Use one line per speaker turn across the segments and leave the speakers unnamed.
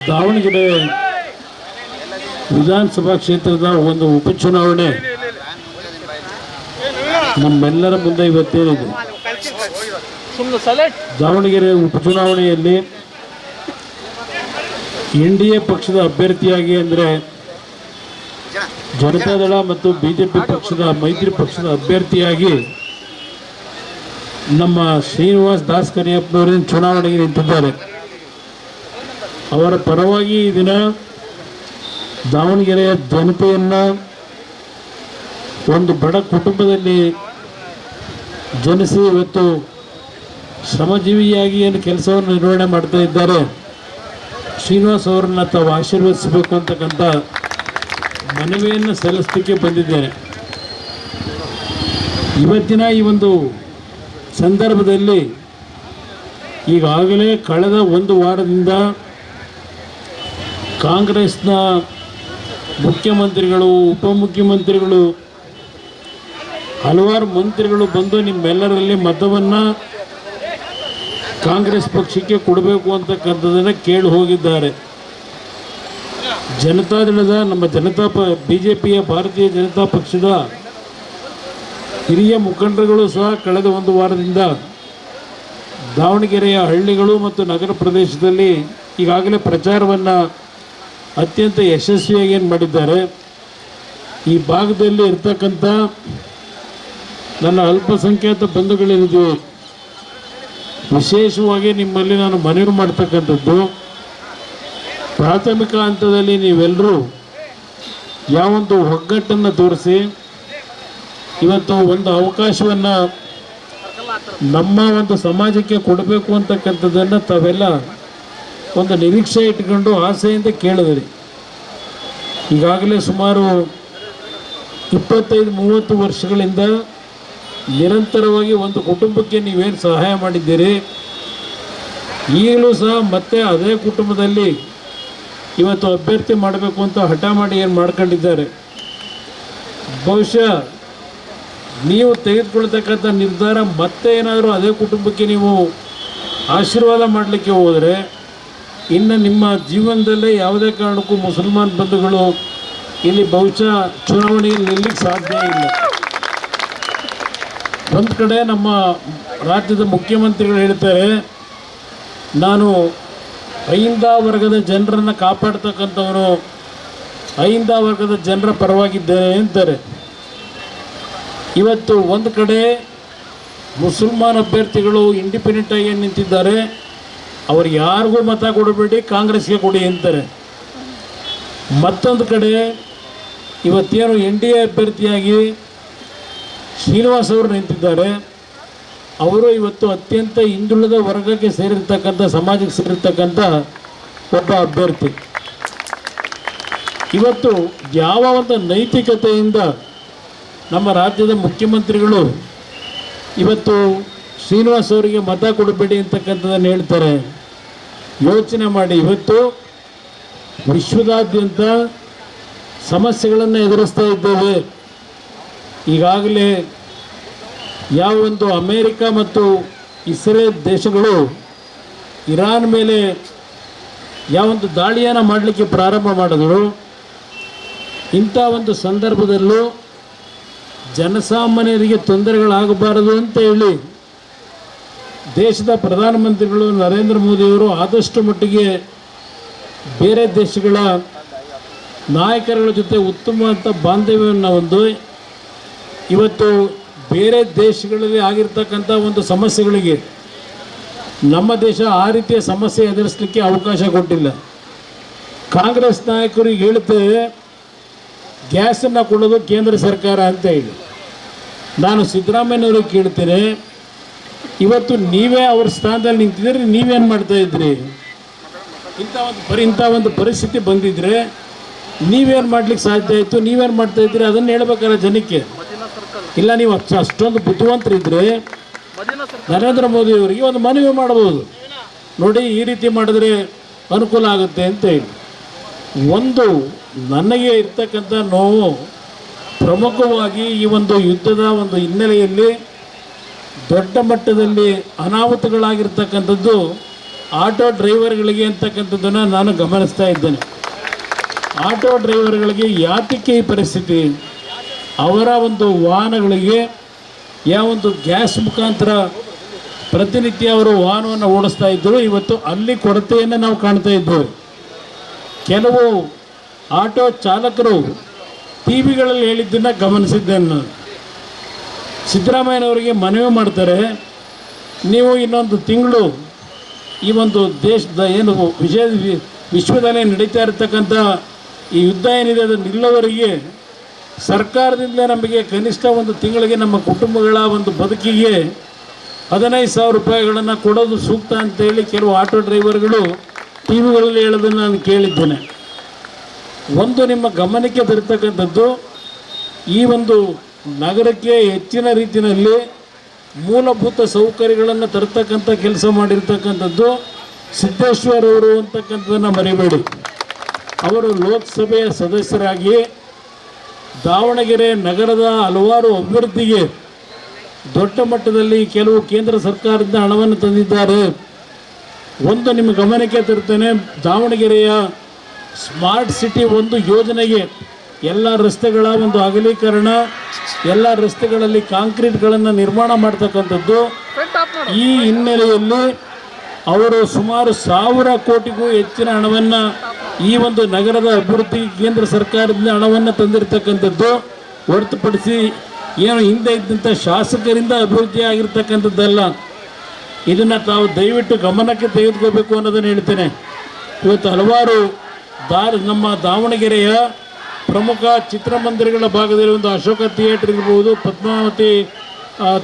ದಾವಣಗೆರೆ ವಿಧಾನಸಭಾ ಕ್ಷೇತ್ರದ ಒಂದು ಉಪಚುನಾವಣೆ ನಮ್ಮೆಲ್ಲರ ಮುಂದೆ ಇವತ್ತೇನಿದೆ. ದಾವಣಗೆರೆ ಉಪಚುನಾವಣೆಯಲ್ಲಿ NDA ಪಕ್ಷದ ಅಭ್ಯರ್ಥಿಯಾಗಿ ಅಂದರೆ ಜನತಾದಳ ಮತ್ತು ಬಿಜೆಪಿ ಪಕ್ಷದ ಮೈತ್ರಿ ಪಕ್ಷದ ಅಭ್ಯರ್ಥಿಯಾಗಿ ನಮ್ಮ ಶ್ರೀನಿವಾಸ್ ದಾಸ್ ಕರಿಯಪ್ಪನವರನ್ನು ಚುನಾವಣೆಗೆ ನಿಂತಿದ್ದಾರೆ. ಅವರ ಪರವಾಗಿ ಈ ದಿನ ದಾವಣಗೆರೆಯ ಜನತೆಯನ್ನು ಒಂದು ಬಡ ಕುಟುಂಬದಲ್ಲಿ ಜನಿಸಿ ಇವತ್ತು ಶ್ರಮಜೀವಿಯಾಗಿ ಏನು ಕೆಲಸವನ್ನು ನಿರ್ವಹಣೆ ಮಾಡ್ತಾ ಇದ್ದಾರೆ, ಶ್ರೀನಿವಾಸ್ ಅವರನ್ನು ತಾವು ಆಶೀರ್ವದಿಸಬೇಕು ಅಂತಕ್ಕಂಥ ಮನವಿಯನ್ನು ಸಲ್ಲಿಸಲಿಕ್ಕೆ ಬಂದಿದ್ದೇನೆ. ಇವತ್ತಿನ ಈ ಒಂದು ಸಂದರ್ಭದಲ್ಲಿ ಈಗಾಗಲೇ ಕಳೆದ ಒಂದು ವಾರದಿಂದ ಕಾಂಗ್ರೆಸ್ನ ಮುಖ್ಯಮಂತ್ರಿಗಳು, ಉಪಮುಖ್ಯಮಂತ್ರಿಗಳು, ಹಲವಾರು ಮಂತ್ರಿಗಳು ಬಂದು ನಿಮ್ಮೆಲ್ಲರಲ್ಲಿ ಮತವನ್ನು ಕಾಂಗ್ರೆಸ್ ಪಕ್ಷಕ್ಕೆ ಕೊಡಬೇಕು ಅಂತಕ್ಕಂಥದ್ದನ್ನು ಕೇಳಿ ಹೋಗಿದ್ದಾರೆ. ಜನತಾದಳದ ನಮ್ಮ BJPಯ ಭಾರತೀಯ ಜನತಾ ಪಕ್ಷದ ಹಿರಿಯ ಮುಖಂಡರುಗಳು ಸಹ ಕಳೆದ ಒಂದು ವಾರದಿಂದ ದಾವಣಗೆರೆಯ ಹಳ್ಳಿಗಳು ಮತ್ತು ನಗರ ಪ್ರದೇಶದಲ್ಲಿ ಈಗಾಗಲೇ ಪ್ರಚಾರವನ್ನು ಅತ್ಯಂತ ಯಶಸ್ವಿಯಾಗಿ ಏನು ಮಾಡಿದ್ದಾರೆ. ಈ ಭಾಗದಲ್ಲಿ ಇರ್ತಕ್ಕಂಥ ನನ್ನ ಅಲ್ಪಸಂಖ್ಯಾತ ಬಂಧುಗಳೇನಿದೆ, ವಿಶೇಷವಾಗಿ ನಿಮ್ಮಲ್ಲಿ ನಾನು ಮನವಿ ಮಾಡ್ತಕ್ಕಂಥದ್ದು, ಪ್ರಾಥಮಿಕ ಹಂತದಲ್ಲಿ ನೀವೆಲ್ಲರೂ ಯಾವೊಂದು ಒಗ್ಗಟ್ಟನ್ನು ತೋರಿಸಿ ಇವತ್ತು ಒಂದು ಅವಕಾಶವನ್ನು ನಮ್ಮ ಒಂದು ಸಮಾಜಕ್ಕೆ ಕೊಡಬೇಕು ಅಂತಕ್ಕಂಥದ್ದನ್ನು ತಾವೆಲ್ಲ ಒಂದು ನಿರೀಕ್ಷೆ ಇಟ್ಕೊಂಡು ಆಸೆಯಿಂದ ಕೇಳಿದ್ರಿ. ಈಗಾಗಲೇ ಸುಮಾರು 25-30 ವರ್ಷಗಳಿಂದ ನಿರಂತರವಾಗಿ ಒಂದು ಕುಟುಂಬಕ್ಕೆ ನೀವೇನು ಸಹಾಯ ಮಾಡಿದ್ದೀರಿ, ಈಗಲೂ ಸಹ ಮತ್ತೆ ಅದೇ ಕುಟುಂಬದಲ್ಲಿ ಇವತ್ತು ಅಭ್ಯರ್ಥಿ ಮಾಡಬೇಕು ಅಂತ ಹಠ ಮಾಡಿ ಏನು ಮಾಡ್ಕೊಂಡಿದ್ದಾರೆ. ಬಹುಶಃ ನೀವು ತೆಗೆದುಕೊಳ್ತಕ್ಕಂಥ ನಿರ್ಧಾರ ಮತ್ತೆ ಏನಾದರೂ ಅದೇ ಕುಟುಂಬಕ್ಕೆ ನೀವು ಆಶೀರ್ವಾದ ಮಾಡಲಿಕ್ಕೆ ಹೋದರೆ ಇನ್ನು ನಿಮ್ಮ ಜೀವನದಲ್ಲೇ ಯಾವುದೇ ಕಾರಣಕ್ಕೂ ಮುಸಲ್ಮಾನ್ ಬಂಧುಗಳು ಇಲ್ಲಿ ಬಹುಶಃ ಚುನಾವಣೆಯಲ್ಲಿ ನಿಲ್ಲಕ್ಕೆ ಸಾಧ್ಯ ಇಲ್ಲ. ಒಂದು ಕಡೆ ನಮ್ಮ ರಾಜ್ಯದ ಮುಖ್ಯಮಂತ್ರಿಗಳು ಹೇಳ್ತಾರೆ, ನಾನು ಅಹಿಂದ ವರ್ಗದ ಜನರನ್ನು ಕಾಪಾಡ್ತಕ್ಕಂಥವನು, ಅಹಿಂದ ವರ್ಗದ ಜನರ ಪರವಾಗಿದ್ದೇನೆ ಅಂತಾರೆ. ಇವತ್ತು ಒಂದು ಕಡೆ ಮುಸಲ್ಮಾನ್ ಅಭ್ಯರ್ಥಿಗಳು ಇಂಡಿಪೆಂಡೆಂಟಾಗಿ ಏನು ನಿಂತಿದ್ದಾರೆ, ಅವ್ರು ಯಾರಿಗೂ ಮತ ಕೊಡಬೇಡಿ, ಕಾಂಗ್ರೆಸ್ಗೆ ಕೊಡಿ ಅಂತಾರೆ. ಮತ್ತೊಂದು ಕಡೆ ಇವತ್ತೇನು NDA ಅಭ್ಯರ್ಥಿಯಾಗಿ ಶ್ರೀನಿವಾಸ್ ಅವರು ನಿಂತಿದ್ದಾರೆ, ಅವರು ಇವತ್ತು ಅತ್ಯಂತ ಹಿಂದುಳಿದ ವರ್ಗಕ್ಕೆ ಸೇರಿರ್ತಕ್ಕಂಥ, ಸಮಾಜಕ್ಕೆ ಸೇರಿರ್ತಕ್ಕಂಥ ಒಬ್ಬ ಅಭ್ಯರ್ಥಿ. ಇವತ್ತು ಯಾವ ಒಂದು ನೈತಿಕತೆಯಿಂದ ನಮ್ಮ ರಾಜ್ಯದ ಮುಖ್ಯಮಂತ್ರಿಗಳು ಇವತ್ತು ಶ್ರೀನಿವಾಸ್ ಅವರಿಗೆ ಮತ ಕೊಡಬೇಡಿ ಅಂತಕ್ಕಂಥದ್ದನ್ನು ಹೇಳ್ತಾರೆ? ಯೋಚನೆ ಮಾಡಿ. ಇವತ್ತು ವಿಶ್ವದಾದ್ಯಂತ ಸಮಸ್ಯೆಗಳನ್ನು ಎದುರಿಸ್ತಾ ಇದ್ದೇವೆ. ಈಗಾಗಲೇ ಯಾವೊಂದು ಅಮೇರಿಕ ಮತ್ತು ಇಸ್ರೇಲ್ ದೇಶಗಳು ಇರಾನ್ ಮೇಲೆ ಯಾವೊಂದು ದಾಳಿಯನ್ನು ಮಾಡಲಿಕ್ಕೆ ಪ್ರಾರಂಭ ಮಾಡಿದ್ರು, ಇಂಥ ಒಂದು ಸಂದರ್ಭದಲ್ಲೂ ಜನಸಾಮಾನ್ಯರಿಗೆ ತೊಂದರೆಗಳಾಗಬಾರದು ಅಂತ ಹೇಳಿ ದೇಶದ ಪ್ರಧಾನಮಂತ್ರಿಗಳು ನರೇಂದ್ರ ಮೋದಿಯವರು ಆದಷ್ಟು ಮಟ್ಟಿಗೆ ಬೇರೆ ದೇಶಗಳ ನಾಯಕರುಗಳ ಜೊತೆ ಉತ್ತಮವಾದ ಬಾಂಧವ್ಯವನ್ನು ಹೊಂದಿ ಇವತ್ತು ಬೇರೆ ದೇಶಗಳಲ್ಲಿ ಆಗಿರ್ತಕ್ಕಂಥ ಒಂದು ಸಮಸ್ಯೆಗಳಿಗೆ ನಮ್ಮ ದೇಶ ಆ ರೀತಿಯ ಸಮಸ್ಯೆ ಎದುರಿಸಲಿಕ್ಕೆ ಅವಕಾಶ ಕೊಟ್ಟಿಲ್ಲ. ಕಾಂಗ್ರೆಸ್ ನಾಯಕರಿಗೆ ಹೇಳ್ತೇವೆ, ಗ್ಯಾಸನ್ನು ಕೊಡೋದು ಕೇಂದ್ರ ಸರ್ಕಾರ ಅಂತ ಹೇಳಿ. ನಾನು ಸಿದ್ದರಾಮಯ್ಯನವ್ರಿಗೆ ಕೇಳ್ತೇನೆ, ಇವತ್ತು ನೀವೇ ಅವ್ರ ಸ್ಥಾನದಲ್ಲಿ ನಿಂತಿದ್ದೀರಿ, ನೀವೇನು ಮಾಡ್ತಾಯಿದ್ರಿ? ಇಂಥ ಒಂದು ಪರಿಸ್ಥಿತಿ ಬಂದಿದ್ದರೆ ನೀವೇನು ಮಾಡ್ಲಿಕ್ಕೆ ಸಾಧ್ಯ ಆಯಿತು? ನೀವೇನು ಮಾಡ್ತಾಯಿದ್ರಿ ಅದನ್ನು ಹೇಳ್ಬೇಕಲ್ಲ ಜನಕ್ಕೆ. ಇಲ್ಲ, ನೀವು ಅಷ್ಟೊಂದು ಬುದ್ಧಿವಂತರಿದ್ದರೆ ನರೇಂದ್ರ ಮೋದಿಯವರಿಗೆ ಒಂದು ಮನವಿ ಮಾಡ್ಬೋದು, ನೋಡಿ ಈ ರೀತಿ ಮಾಡಿದ್ರೆ ಅನುಕೂಲ ಆಗುತ್ತೆ ಅಂತ ಹೇಳಿ. ಒಂದು ನನಗೆ ಇರ್ತಕ್ಕಂಥ ನೋವು ಪ್ರಮುಖವಾಗಿ ಈ ಒಂದು ಯುದ್ಧದ ಒಂದು ಹಿನ್ನೆಲೆಯಲ್ಲಿ ದೊಡ್ಡ ಮಟ್ಟದಲ್ಲಿ ಅನಾಹುತಗಳಾಗಿರ್ತಕ್ಕಂಥದ್ದು ಆಟೋ ಡ್ರೈವರ್ಗಳಿಗೆ ಅಂತಕ್ಕಂಥದ್ದನ್ನು ನಾನು ಗಮನಿಸ್ತಾ ಇದ್ದೇನೆ. ಆಟೋ ಡ್ರೈವರ್ಗಳಿಗೆ ಯಾತಕ್ಕೆ ಈ ಪರಿಸ್ಥಿತಿ? ಅವರ ಒಂದು ವಾಹನಗಳಿಗೆ ಯಾವೊಂದು ಗ್ಯಾಸ್ ಮುಖಾಂತರ ಪ್ರತಿನಿತ್ಯ ಅವರು ವಾಹನವನ್ನು ಓಡಿಸ್ತಾ ಇದ್ದರು. ಇವತ್ತು ಅಲ್ಲಿ ಕೊರತೆಯನ್ನು ನಾವು ಕಾಣ್ತಾ ಇದ್ದೇವೆ. ಕೆಲವು ಆಟೋ ಚಾಲಕರು ಟಿ ವಿಗಳಲ್ಲಿ ಹೇಳಿದ್ದನ್ನು ಗಮನಿಸಿದ್ದೇನೆ ನಾನು. ಸಿದ್ದರಾಮಯ್ಯನವರಿಗೆ ಮನವಿ ಮಾಡ್ತಾರೆ, ನೀವು ಇನ್ನೊಂದು ತಿಂಗಳು ಈ ಒಂದು ದೇಶದ ಏನು ವಿಶ್ವದಲ್ಲೇ ನಡೀತಾ ಇರತಕ್ಕಂಥ ಈ ಯುದ್ಧ ಏನಿದೆ ಅದು ನಿಲ್ಲುವವರೆಗೆ ಸರ್ಕಾರದಿಂದ ನಮಗೆ ಕನಿಷ್ಠ ಒಂದು ತಿಂಗಳಿಗೆ ನಮ್ಮ ಕುಟುಂಬಗಳ ಒಂದು ಬದುಕಿಗೆ 15,000 ರೂಪಾಯಿಗಳನ್ನು ಕೊಡೋದು ಸೂಕ್ತ ಅಂತೇಳಿ ಕೆಲವು ಆಟೋ ಡ್ರೈವರ್ಗಳು ಟಿ ವಿಗಳಲ್ಲಿ ಹೇಳೋದನ್ನು ನಾನು ಕೇಳಿದ್ದೇನೆ. ಒಂದು ನಿಮ್ಮ ಗಮನಕ್ಕೆ ತರ್ತಕ್ಕಂಥದ್ದು, ಈ ಒಂದು ನಗರಕ್ಕೆ ಹೆಚ್ಚಿನ ರೀತಿಯಲ್ಲಿ ಮೂಲಭೂತ ಸೌಕರ್ಯಗಳನ್ನು ತರ್ತಕ್ಕಂಥ ಕೆಲಸ ಮಾಡಿರ್ತಕ್ಕಂಥದ್ದು ಸಿದ್ದೇಶ್ವರ್ ಅವರು ಅಂತಕ್ಕಂಥದ್ದನ್ನು ಮರಿಬೇಡಿ. ಅವರು ಲೋಕಸಭೆಯ ಸದಸ್ಯರಾಗಿ ದಾವಣಗೆರೆ ನಗರದ ಹಲವಾರು ಅಭಿವೃದ್ಧಿಗೆ ದೊಡ್ಡ ಮಟ್ಟದಲ್ಲಿ ಕೆಲವು ಕೇಂದ್ರ ಸರ್ಕಾರದಿಂದ ಹಣವನ್ನು ತಂದಿದ್ದಾರೆ. ಒಂದು ನಿಮ್ಮ ಗಮನಕ್ಕೆ ತರ್ತೇನೆ, ದಾವಣಗೆರೆಯ ಸ್ಮಾರ್ಟ್ ಸಿಟಿ ಒಂದು ಯೋಜನೆಗೆ ಎಲ್ಲ ರಸ್ತೆಗಳ ಒಂದು ಅಗಲೀಕರಣ, ಎಲ್ಲ ರಸ್ತೆಗಳಲ್ಲಿ ಕಾಂಕ್ರೀಟ್ಗಳನ್ನು ನಿರ್ಮಾಣ ಮಾಡ್ತಕ್ಕಂಥದ್ದು. ಈ ಹಿನ್ನೆಲೆಯಲ್ಲಿ ಅವರು ಸುಮಾರು 1,000 ಕೋಟಿಗೂ ಹೆಚ್ಚಿನ ಹಣವನ್ನು ಈ ಒಂದು ನಗರದ ಅಭಿವೃದ್ಧಿ ಕೇಂದ್ರ ಸರ್ಕಾರದಿಂದ ಹಣವನ್ನು ತಂದಿರತಕ್ಕಂಥದ್ದು. ಹೊರತುಪಡಿಸಿ ಏನು ಹಿಂದೆ ಇದ್ದಂಥ ಶಾಸಕರಿಂದ ಅಭಿವೃದ್ಧಿ ಆಗಿರ್ತಕ್ಕಂಥದ್ದಲ್ಲ. ಇದನ್ನು ತಾವು ದಯವಿಟ್ಟು ಗಮನಕ್ಕೆ ತೆಗೆದುಕೋಬೇಕು ಅನ್ನೋದನ್ನು ಹೇಳ್ತೇನೆ. ಇವತ್ತು ಹಲವಾರು ನಮ್ಮ ದಾವಣಗೆರೆಯ ಪ್ರಮುಖ ಚಿತ್ರಮಂದಿರಗಳ ಭಾಗದಲ್ಲಿ ಒಂದು ಅಶೋಕ ಥಿಯೇಟ್ರ್ ಇರ್ಬೋದು, ಪದ್ಮಾವತಿ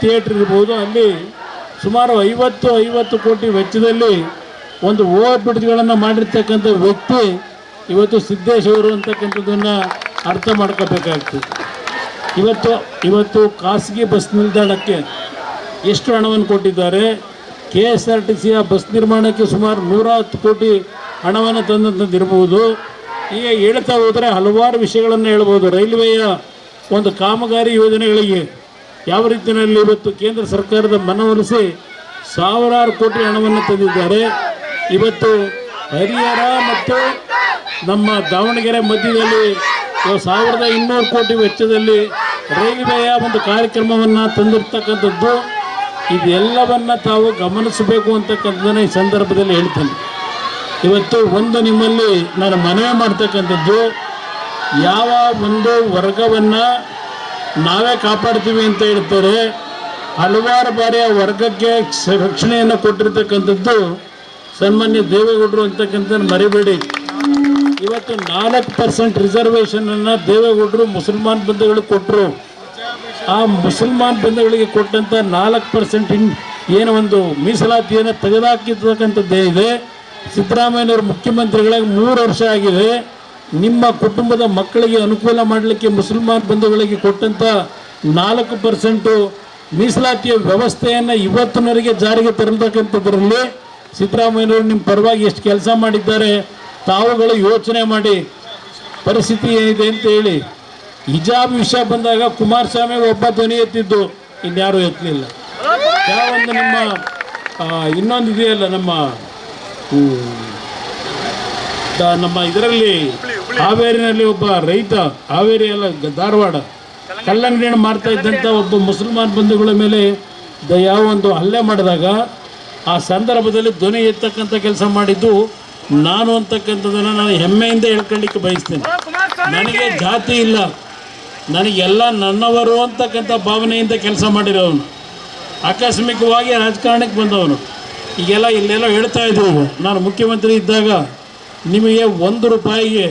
ಥಿಯೇಟ್ರ್ ಇರ್ಬೋದು, ಅಲ್ಲಿ ಸುಮಾರು 50 ಕೋಟಿ ವೆಚ್ಚದಲ್ಲಿ ಒಂದು ಓವರ್ ಬ್ರಿಡ್ಜ್ಗಳನ್ನು ಮಾಡಿರ್ತಕ್ಕಂಥ ವ್ಯಕ್ತಿ ಇವತ್ತು ಸಿದ್ದೇಶ್ವರು ಅಂತಕ್ಕಂಥದ್ದನ್ನು ಅರ್ಥ ಮಾಡ್ಕೋಬೇಕಾಗ್ತದೆ. ಇವತ್ತು ಖಾಸಗಿ ಬಸ್ ನಿಲ್ದಾಣಕ್ಕೆ ಎಷ್ಟು ಹಣವನ್ನು ಕೊಟ್ಟಿದ್ದಾರೆ? KSRTCಯ ಬಸ್ ನಿರ್ಮಾಣಕ್ಕೆ ಸುಮಾರು 110 ಕೋಟಿ ಹಣವನ್ನು ತಂದಂಥದ್ದಿರ್ಬೋದು. ಈಗ ಹೇಳ್ತಾ ಹೋದರೆ ಹಲವಾರು ವಿಷಯಗಳನ್ನು ಹೇಳ್ಬೋದು. ರೈಲ್ವೆಯ ಒಂದು ಕಾಮಗಾರಿ ಯೋಜನೆಗಳಿಗೆ ಯಾವ ರೀತಿಯಲ್ಲಿ ಇವತ್ತು ಕೇಂದ್ರ ಸರ್ಕಾರದ ಮನವೊಲಿಸಿ 1,000 ಕೋಟಿ ಹಣವನ್ನು ತಂದಿದ್ದಾರೆ. ಇವತ್ತು ಹರಿಹರ ಮತ್ತು ನಮ್ಮ ದಾವಣಗೆರೆ ಮಧ್ಯದಲ್ಲಿ 1,200 ಕೋಟಿ ವೆಚ್ಚದಲ್ಲಿ ರೈಲ್ವೆಯ ಒಂದು ಕಾರ್ಯಕ್ರಮವನ್ನು ತಂದಿರ್ತಕ್ಕಂಥದ್ದು. ಇದೆಲ್ಲವನ್ನು ತಾವು ಗಮನಿಸಬೇಕು ಅಂತಕ್ಕಂಥದ್ದನ್ನು ಈ ಸಂದರ್ಭದಲ್ಲಿ ಹೇಳ್ತೇನೆ. ಇವತ್ತು ಒಂದು ನಿಮ್ಮಲ್ಲಿ ನಾನು ಮನವಿ ಮಾಡ್ತಕ್ಕಂಥದ್ದು, ಯಾವ ಒಂದು ವರ್ಗವನ್ನು ನಾವೇ ಕಾಪಾಡ್ತೀವಿ ಅಂತ ಹೇಳ್ತಾರೆ, ಹಲವಾರು ಬಾರಿ ಆ ವರ್ಗಕ್ಕೆ ರಕ್ಷಣೆಯನ್ನು ಕೊಟ್ಟಿರ್ತಕ್ಕಂಥದ್ದು ಸನ್ಮಾನ್ಯ ದೇವೇಗೌಡರು ಅಂತಕ್ಕಂಥದ್ದು ಮರಿಬೇಡಿ. ಇವತ್ತು 4% ರಿಸರ್ವೇಷನನ್ನು ದೇವೇಗೌಡರು ಮುಸಲ್ಮಾನ್ ಬಂಧುಗಳಿಗೆ ಕೊಟ್ಟರು. ಆ ಮುಸಲ್ಮಾನ್ ಬಂಧುಗಳಿಗೆ ಕೊಟ್ಟಂಥ 4% ಏನು ಒಂದು ಮೀಸಲಾತಿಯನ್ನು ತೆಗೆದುಹಾಕಿರ್ತಕ್ಕಂಥದ್ದೇ ಇದೆ. ಸಿದ್ದರಾಮಯ್ಯನವರು ಮುಖ್ಯಮಂತ್ರಿಗಳಾಗಿ 3 ವರ್ಷ ಆಗಿದೆ. ನಿಮ್ಮ ಕುಟುಂಬದ ಮಕ್ಕಳಿಗೆ ಅನುಕೂಲ ಮಾಡಲಿಕ್ಕೆ ಮುಸಲ್ಮಾನ್ ಬಂಧುಗಳಿಗೆ ಕೊಟ್ಟಂಥ 4% ಮೀಸಲಾತಿಯ ವ್ಯವಸ್ಥೆಯನ್ನು ಇವತ್ತಿನವರೆಗೆ ಜಾರಿಗೆ ತರತಕ್ಕಂಥದ್ರಲ್ಲಿ ಸಿದ್ದರಾಮಯ್ಯನವರು ನಿಮ್ಮ ಪರವಾಗಿ ಎಷ್ಟು ಕೆಲಸ ಮಾಡಿದ್ದಾರೆ ತಾವುಗಳು ಯೋಚನೆ ಮಾಡಿ. ಪರಿಸ್ಥಿತಿ ಏನಿದೆ ಅಂತ ಹೇಳಿ ಹಿಜಾಬ್ ವಿಷಯ ಬಂದಾಗ ಕುಮಾರಸ್ವಾಮಿ ಒಬ್ಬ ಧ್ವನಿ ಎತ್ತಿದ್ದು, ಇನ್ಯಾರೂ ಎತ್ತಲಿಲ್ಲ. ಕೆಲವೊಂದು ನಿಮ್ಮ ಇನ್ನೊಂದು ಇದೆಯಲ್ಲ, ನಮ್ಮ ಇದರಲ್ಲಿ ಹಾವೇರಿನಲ್ಲಿ ಒಬ್ಬ ರೈತ, ಹಾವೇರಿ ಅಲ್ಲ ಧಾರವಾಡ, ಕಲ್ಲಂಗಡಿ ಮಾಡ್ತಾ ಇದ್ದಂಥ ಒಬ್ಬ ಮುಸಲ್ಮಾನ್ ಬಂಧುಗಳ ಮೇಲೆ ಯಾವ ಒಂದು ಹಲ್ಲೆ ಮಾಡಿದಾಗ ಆ ಸಂದರ್ಭದಲ್ಲಿ ಧ್ವನಿ ಎತ್ತಕ್ಕಂಥ ಕೆಲಸ ಮಾಡಿದ್ದು ನಾನು ಅಂತಕ್ಕಂಥದ್ದನ್ನು ನಾನು ಹೆಮ್ಮೆಯಿಂದ ಹೇಳ್ಕೊಳ್ಳಿಕ್ಕೆ ಬಯಸ್ತೇನೆ. ನನಗೆ ಜಾತಿ ಇಲ್ಲ, ನನಗೆಲ್ಲ ನನ್ನವರು ಅಂತಕ್ಕಂಥ ಭಾವನೆಯಿಂದ ಕೆಲಸ ಮಾಡಿರೋವನು. ಆಕಸ್ಮಿಕವಾಗಿ ರಾಜಕಾರಣಕ್ಕೆ ಬಂದವನು. ಈಗೆಲ್ಲ ಇಲ್ಲೆಲ್ಲ ಹೇಳ್ತಾ ಇದ್ದೀವಿ, ನಾನು ಮುಖ್ಯಮಂತ್ರಿ ಇದ್ದಾಗ ನಿಮಗೆ 1 ರೂಪಾಯಿಗೆ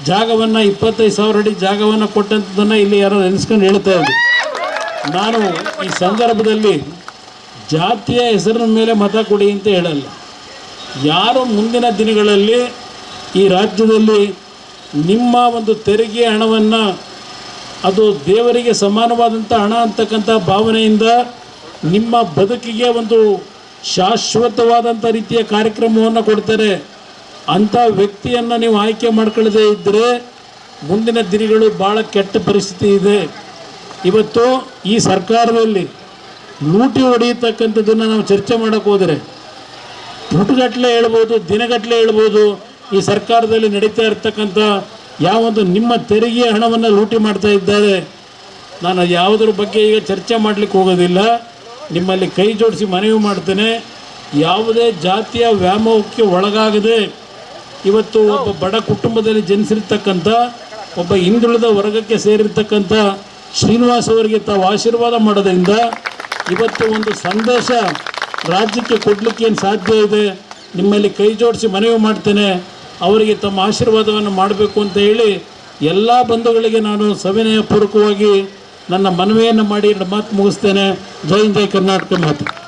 ಜಾಗವನ್ನು 25,000 ಅಡಿ ಜಾಗವನ್ನು ಕೊಟ್ಟಂಥದ್ದನ್ನು ಇಲ್ಲಿ ಯಾರೋ ನೆನೆಸ್ಕೊಂಡು ಹೇಳ್ತಾ ಇದ್ದೆ. ನಾನು ಈ ಸಂದರ್ಭದಲ್ಲಿ ಜಾತಿಯ ಹೆಸರಿನ ಮೇಲೆ ಮತ ಕೊಡಿ ಅಂತ ಹೇಳಲ್ಲ. ಯಾರು ಮುಂದಿನ ದಿನಗಳಲ್ಲಿ ಈ ರಾಜ್ಯದಲ್ಲಿ ನಿಮ್ಮ ಒಂದು ತೆರಿಗೆ ಹಣವನ್ನು, ಅದು ದೇವರಿಗೆ ಸಮಾನವಾದಂಥ ಹಣ ಅಂತಕ್ಕಂಥ ಭಾವನೆಯಿಂದ ನಿಮ್ಮ ಬದುಕಿಗೆ ಒಂದು ಶಾಶ್ವತವಾದಂಥ ರೀತಿಯ ಕಾರ್ಯಕ್ರಮವನ್ನು ಕೊಡ್ತಾರೆ, ಅಂಥ ವ್ಯಕ್ತಿಯನ್ನು ನೀವು ಆಯ್ಕೆ ಮಾಡ್ಕೊಳ್ಳದೇ ಇದ್ದರೆ ಮುಂದಿನ ದಿನಗಳು ಭಾಳ ಕೆಟ್ಟ ಪರಿಸ್ಥಿತಿ ಇದೆ. ಇವತ್ತು ಈ ಸರ್ಕಾರದಲ್ಲಿ ಲೂಟಿ ಹೊಡೆಯತಕ್ಕಂಥದ್ದನ್ನು ನಾವು ಚರ್ಚೆ ಮಾಡೋಕ್ಕೆ ಹೋದರೆ ಪುಟಗಟ್ಟಲೆ ಹೇಳ್ಬೋದು, ದಿನಗಟ್ಟಲೆ ಹೇಳ್ಬೋದು. ಈ ಸರ್ಕಾರದಲ್ಲಿ ನಡೀತಾ ಇರ್ತಕ್ಕಂಥ ಯಾವೊಂದು ನಿಮ್ಮ ತೆರಿಗೆ ಹಣವನ್ನು ಲೂಟಿ ಮಾಡ್ತಾ ಇದ್ದಾರೆ. ನಾನು ಯಾವುದ್ರ ಬಗ್ಗೆ ಈಗ ಚರ್ಚೆ ಮಾಡಲಿಕ್ಕೆ ಹೋಗೋದಿಲ್ಲ. ನಿಮ್ಮಲ್ಲಿ ಕೈ ಜೋಡಿಸಿ ಮನವಿ ಮಾಡ್ತೇನೆ, ಯಾವುದೇ ಜಾತಿಯ ವ್ಯಾಮೋಹಕ್ಕೆ ಒಳಗಾಗದೆ ಇವತ್ತು ಒಬ್ಬ ಬಡ ಕುಟುಂಬದಲ್ಲಿ ಜನಿಸಿರ್ತಕ್ಕಂಥ ಒಬ್ಬ ಹಿಂದುಳಿದ ವರ್ಗಕ್ಕೆ ಸೇರಿರ್ತಕ್ಕಂಥ ಶ್ರೀನಿವಾಸ್ ಅವರಿಗೆ ತಾವು ಆಶೀರ್ವಾದ ಮಾಡೋದ್ರಿಂದ ಇವತ್ತು ಒಂದು ಸಂದೇಶ ರಾಜ್ಯಕ್ಕೆ ಕೊಡಲಿಕ್ಕೆ ಏನು ಸಾಧ್ಯ ಇದೆ. ನಿಮ್ಮಲ್ಲಿ ಕೈ ಜೋಡಿಸಿ ಮನವಿ ಮಾಡ್ತೇನೆ, ಅವರಿಗೆ ತಮ್ಮ ಆಶೀರ್ವಾದವನ್ನು ಮಾಡಬೇಕು ಅಂತ ಹೇಳಿ ಎಲ್ಲ ಬಂಧುಗಳಿಗೆ ನಾನು ಸವಿನಯಪೂರ್ವಕವಾಗಿ ನನ್ನ ಮನವಿಯನ್ನು ಮಾಡಿ ಮಾತು ಮುಗಿಸ್ತೇನೆ. ಜೈ ಹಿಂದ್, ಜೈ ಕರ್ನಾಟಕ ಮಾತು.